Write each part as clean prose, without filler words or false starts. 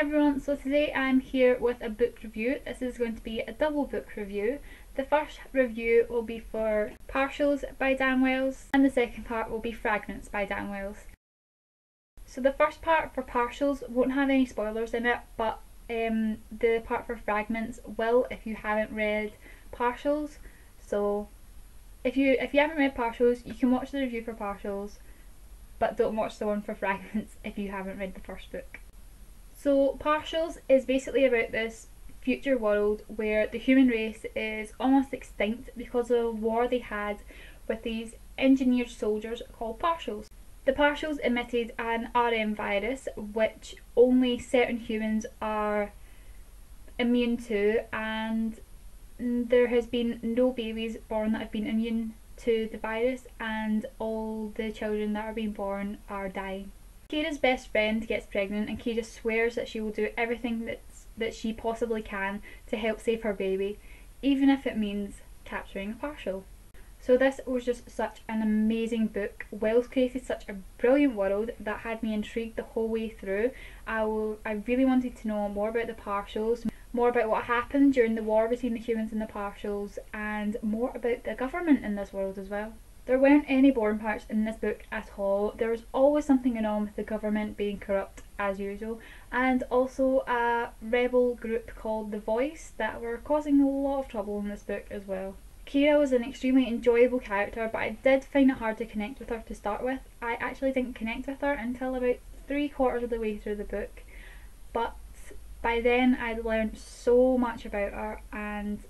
everyone, so today I'm here with a book review. This is going to be a double book review. The first review will be for Partials by Dan Wells and the second part will be Fragments by Dan Wells. So the first part for Partials won't have any spoilers in it, but the part for Fragments will if you haven't read Partials. So if you haven't read Partials, you can watch the review for Partials, but don't watch the one for Fragments if you haven't read the first book. So Partials is basically about this future world where the human race is almost extinct because of a war they had with these engineered soldiers called Partials. The Partials emitted an RM virus which only certain humans are immune to, and there has been no babies born that have been immune to the virus, and all the children that are being born are dying. Kira's best friend gets pregnant and Kira swears that she will do everything that she possibly can to help save her baby, even if it means capturing a partial. So this was just such an amazing book. Wells created such a brilliant world that had me intrigued the whole way through. I really wanted to know more about the partials, more about what happened during the war between the humans and the partials, and more about the government in this world as well. There weren't any boring parts in this book at all. There was always something going on with the government being corrupt as usual, and also a rebel group called The Voice that were causing a lot of trouble in this book as well. Kira was an extremely enjoyable character, but I did find it hard to connect with her to start with. I actually didn't connect with her until about 3/4 of the way through the book, but by then I'd learned so much about her, and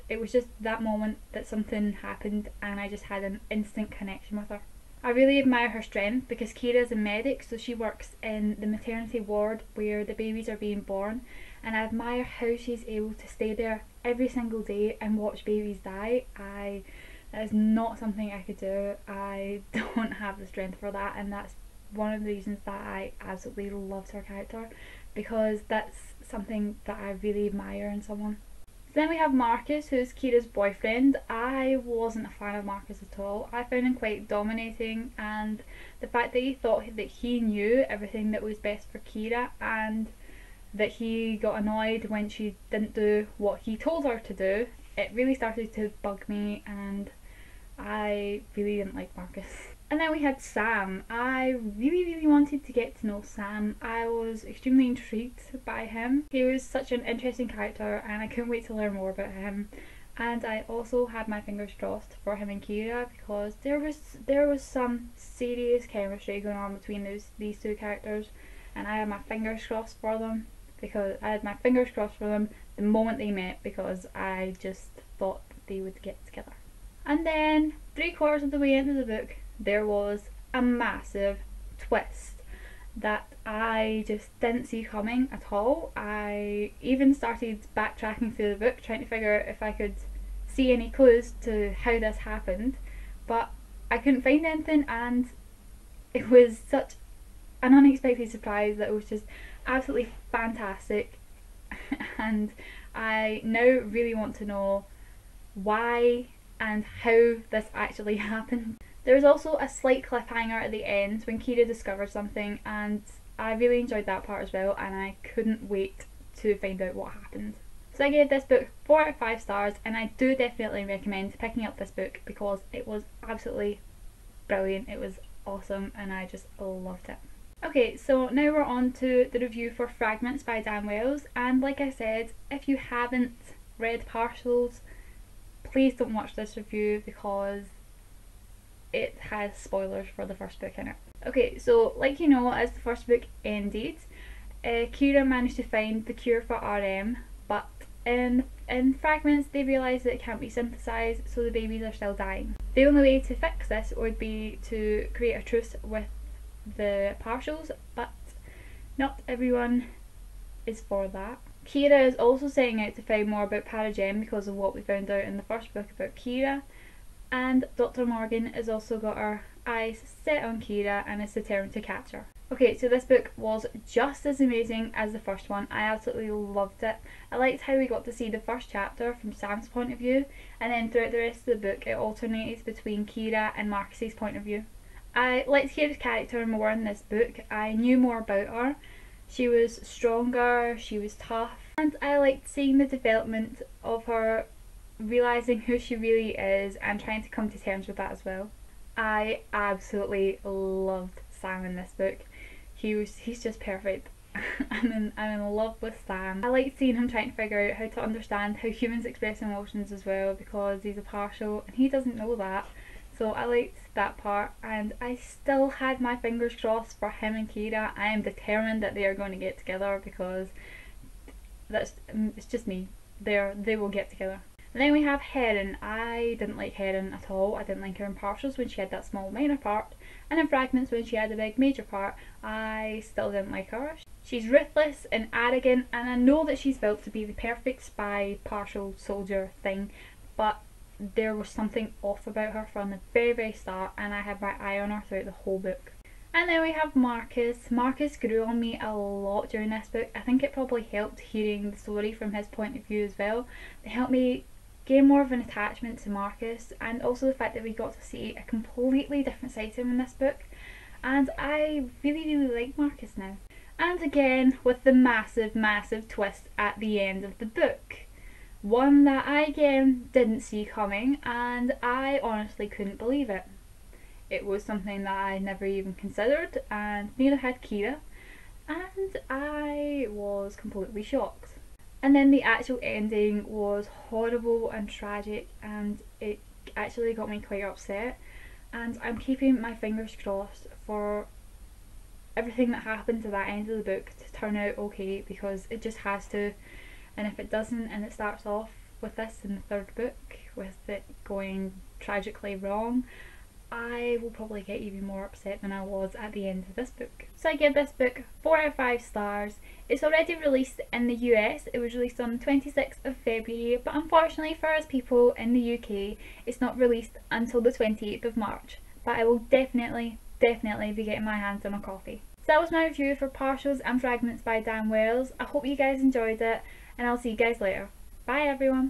it was just that moment that something happened and I just had an instant connection with her. I really admire her strength because Kira is a medic, so she works in the maternity ward where the babies are being born, and I admire how she's able to stay there every single day and watch babies die. That is not something I could do. I don't have the strength for that, and that's one of the reasons that I absolutely loved her character, because that's something that I really admire in someone. Then we have Marcus, who's Kira's boyfriend. I wasn't a fan of Marcus at all. I found him quite dominating, and the fact that he thought that he knew everything that was best for Kira, and that he got annoyed when she didn't do what he told her to do, it really started to bug me, and I really didn't like Marcus. And then we had Sam. I really wanted to get to know Sam. I was extremely intrigued by him. He was such an interesting character and I couldn't wait to learn more about him. And I also had my fingers crossed for him and Kira, because there was some serious chemistry going on between these two characters, and I had my fingers crossed for them the moment they met, because I just thought they would get together. And then 3/4 of the way into the book, there was a massive twist that I just didn't see coming at all. I even started backtracking through the book trying to figure out if I could see any clues to how this happened, but I couldn't find anything, and it was such an unexpected surprise that it was just absolutely fantastic. And I now really want to know why and how this actually happened. There was also a slight cliffhanger at the end when Kira discovered something, and I really enjoyed that part as well, and I couldn't wait to find out what happened. So I gave this book 4 out of 5 stars, and I do definitely recommend picking up this book because it was absolutely brilliant. It was awesome and I just loved it. Okay, so now we're on to the review for Fragments by Dan Wells, and like I said, if you haven't read Partials, please don't watch this review because it has spoilers for the first book in it. Okay, so like you know, as the first book ended, Kira managed to find the cure for RM, but in Fragments they realise that it can't be synthesised, so the babies are still dying. The only way to fix this would be to create a truce with the partials, but not everyone is for that. Kira is also setting out to find more about Paragem because of what we found out in the first book about Kira, and Dr. Morgan has also got her eyes set on Kira and is determined to catch her. Okay, so this book was just as amazing as the first one. I absolutely loved it. I liked how we got to see the first chapter from Sam's point of view, and then throughout the rest of the book it alternates between Kira and Marcus's point of view. I liked Kira's character more in this book. I knew more about her. She was stronger, she was tough, and I liked seeing the development of her realising who she really is and trying to come to terms with that as well. I absolutely loved Sam in this book. He's just perfect. I'm in love with Sam. I like seeing him trying to figure out how to understand how humans express emotions as well, because he's a partial and he doesn't know that. So I liked that part, and I still had my fingers crossed for him and Kira. I am determined that they are going to get together, because it's just me. They will get together. And then we have Heron. I didn't like Heron at all. I didn't like her in Partials when she had that small minor part, and in Fragments when she had a big major part. I still didn't like her. She's ruthless and arrogant, and I know that she's built to be the perfect spy, partial soldier thing, but there was something off about her from the very start, and I had my eye on her throughout the whole book. And then we have Marcus. Marcus grew on me a lot during this book. I think it probably helped hearing the story from his point of view as well. It helped me gain more of an attachment to Marcus, and also the fact that we got to see a completely different side to him in this book, and I really like Marcus now. And again with the massive twist at the end of the book. One that I again didn't see coming, and I honestly couldn't believe it. It was something that I never even considered, and neither had Kira, and I was completely shocked. And then the actual ending was horrible and tragic, and it actually got me quite upset, and I'm keeping my fingers crossed for everything that happened to that end of the book to turn out okay, because it just has to. And if it doesn't, and it starts off with this in the third book with it going tragically wrong, I will probably get even more upset than I was at the end of this book. So I give this book 4 out of 5 stars. It's already released in the US. It was released on the 26th of February, but unfortunately for us people in the UK, it's not released until the 28th of March. But I will definitely be getting my hands on a copy. So that was my review for Partials and Fragments by Dan Wells. I hope you guys enjoyed it, and I'll see you guys later. Bye everyone!